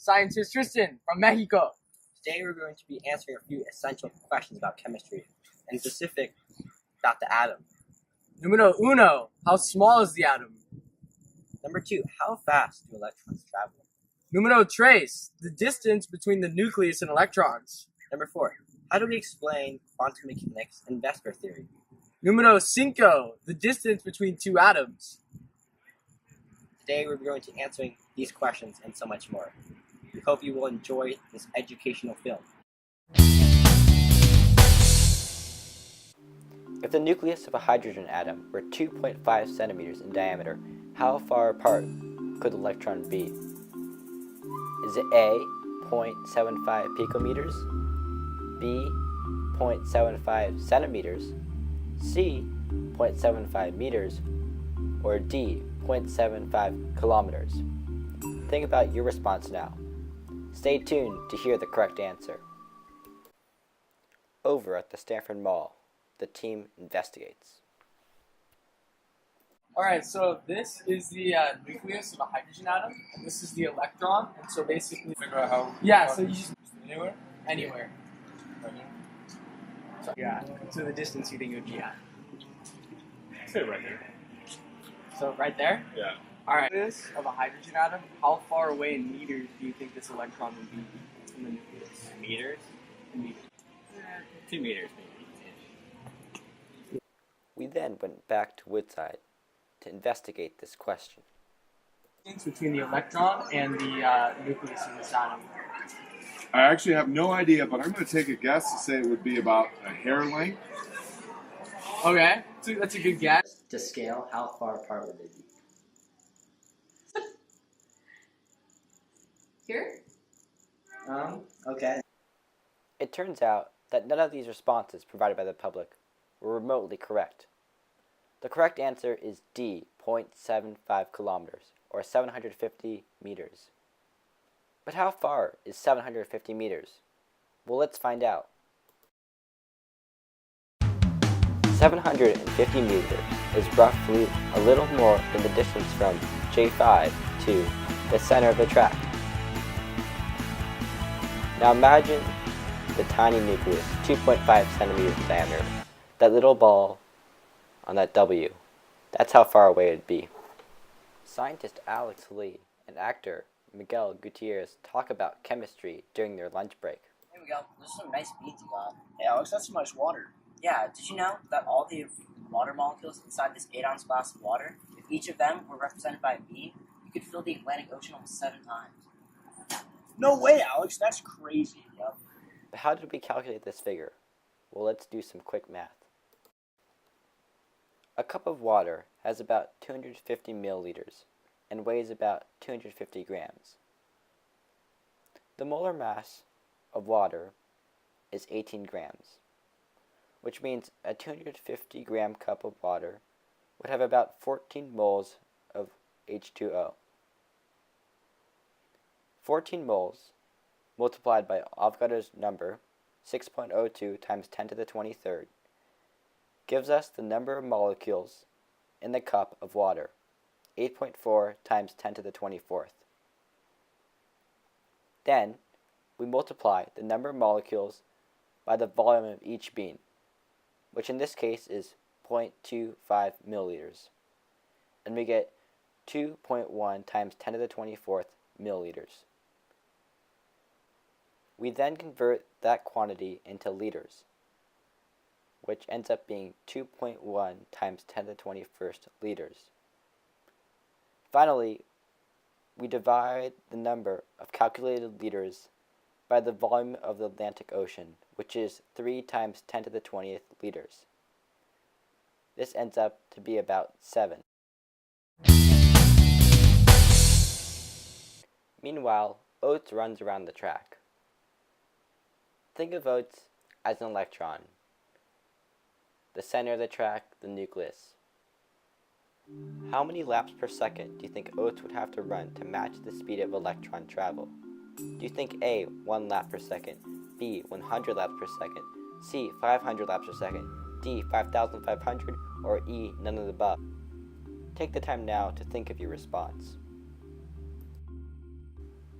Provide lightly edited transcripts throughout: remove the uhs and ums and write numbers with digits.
scientist Tristan from Mexico. Today we're going to be answering a few essential questions about chemistry, and specific about the atom. Numero uno, how small is the atom? Number 2, how fast do electrons travel? Numero tres, the distance between the nucleus and electrons. Number 4, how do we explain quantum mechanics and Vector theory? Numero cinco, the distance between two atoms. Today we're going to be answering these questions and so much more. We hope you will enjoy this educational film. If the nucleus of a hydrogen atom were 2.5 centimeters in diameter, how far apart could the electron be? Is it A, 0.75 picometers, B, 0.75 centimeters, C, 0.75 meters, or D, 0.75 kilometers? Think about your response now. Stay tuned to hear the correct answer. Over at the Stanford Mall, the team investigates. Alright, so this is the nucleus of a hydrogen atom, and this is the electron, and so basically... Figure out how... so you just... Anywhere? Anywhere. Right here? So, yeah, to the distance you think it would be at. Say right here. So right there? Yeah. Alright, nucleus of a hydrogen atom, how far away in meters do you think this electron would be in the nucleus? Meters? In meters. 2 meters, maybe. We then went back to Woodside to investigate this question. Distance between the electron and the nucleus of this atom. I actually have no idea, but I'm going to take a guess to say it would be about a hair length. Okay, so that's a good guess. To scale, how far apart would they be? Here? Okay. It turns out that none of these responses provided by the public were remotely correct. The correct answer is D, 0.75 kilometers, or 750 meters. But how far is 750 meters? Well, let's find out. 750 meters is roughly a little more than the distance from J5 to the center of the track. Now imagine the tiny nucleus, 2.5 centimeters in diameter, that little ball on that W. That's how far away it'd be. Scientist Alex Lee and actor Miguel Gutierrez talk about chemistry during their lunch break. Hey Miguel, there's some nice beans you got. Hey Alex, that's too much water. Yeah, did you know that all the water molecules inside this 8-ounce glass of water, if each of them were represented by a bean, you could fill the Atlantic Ocean almost 7 times. No way, Alex, that's crazy. Yep. But how did we calculate this figure? Well, let's do some quick math. A cup of water has about 250 milliliters and weighs about 250 grams. The molar mass of water is 18 grams, which means a 250 gram cup of water would have about 14 moles of H2O. 14 moles multiplied by Avogadro's number, 6.02 times 10 to the 23rd, gives us the number of molecules in the cup of water, 8.4 times 10 to the 24th. Then, we multiply the number of molecules by the volume of each bean, which in this case is 0.25 milliliters, and we get 2.1 times 10 to the 24th milliliters. We then convert that quantity into liters, which ends up being 2.1 times 10 to the 21st liters. Finally, we divide the number of calculated liters by the volume of the Atlantic Ocean, which is 3 times 10 to the 20th liters. This ends up to be about 7. Meanwhile, Oates runs around the track. Think of Oates as an electron. The center of the track, the nucleus. How many laps per second do you think Oates would have to run to match the speed of electron travel? Do you think A, 1 lap per second, B, 100 laps per second, C, 500 laps per second, D, 5,500, or E, none of the above? Take the time now to think of your response.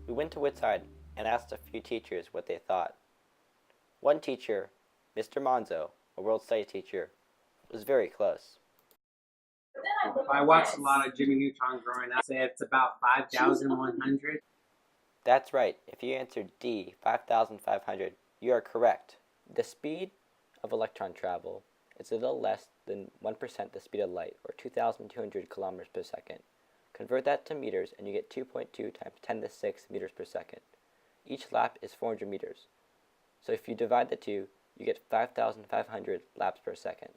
We went to Woodside and asked a few teachers what they thought. One teacher, Mr. Monzo, a world studies teacher, was very close. I watched a lot of Jimmy Neutron growing up. Say it's about 5,100. That's right. If you answered D, 5,500, you are correct. The speed of electron travel is a little less than 1% the speed of light, or 2,200 kilometers per second. Convert that to meters, and you get 2.2 times 10 to the 6 meters per second. Each lap is 400 meters. So if you divide the two, you get 5,500 laps per second.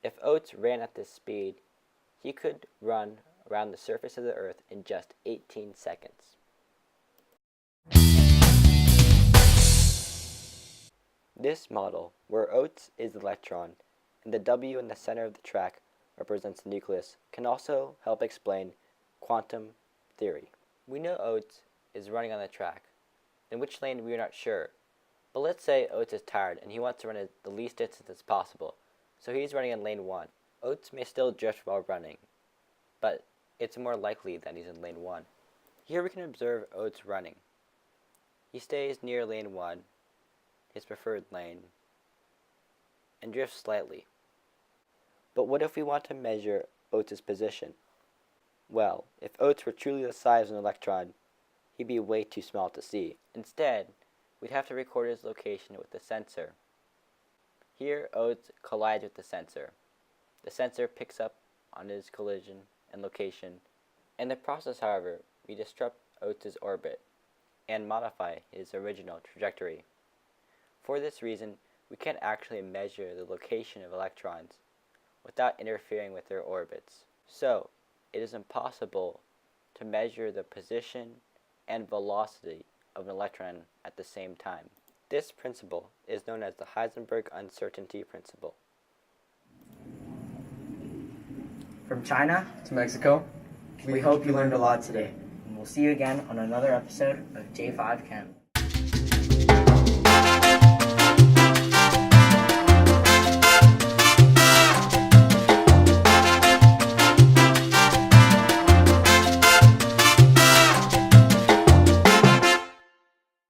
If Oates ran at this speed, he could run around the surface of the Earth in just 18 seconds. This model, where Oates is the electron and the W in the center of the track represents the nucleus, can also help explain quantum theory. We know Oates is running on the track. In which lane we are not sure, but let's say Oates is tired and he wants to run the least distance as possible, so he's running in lane 1. Oates may still drift while running, but it's more likely that he's in lane 1. Here we can observe Oates running. He stays near lane 1, his preferred lane, and drifts slightly. But what if we want to measure Oates' position? Well, if Oates were truly the size of an electron, he'd be way too small to see. Instead, we'd have to record his location with the sensor. Here, Oates collides with the sensor. The sensor picks up on his collision and location. In the process, however, we disrupt Oates' orbit and modify his original trajectory. For this reason, we can't actually measure the location of electrons without interfering with their orbits. So, it is impossible to measure the position and velocity of an electron at the same time. This principle is known as the Heisenberg uncertainty principle. From China To Mexico. we hope you learned a lot today. And we'll see you again on another episode of J5 Chem.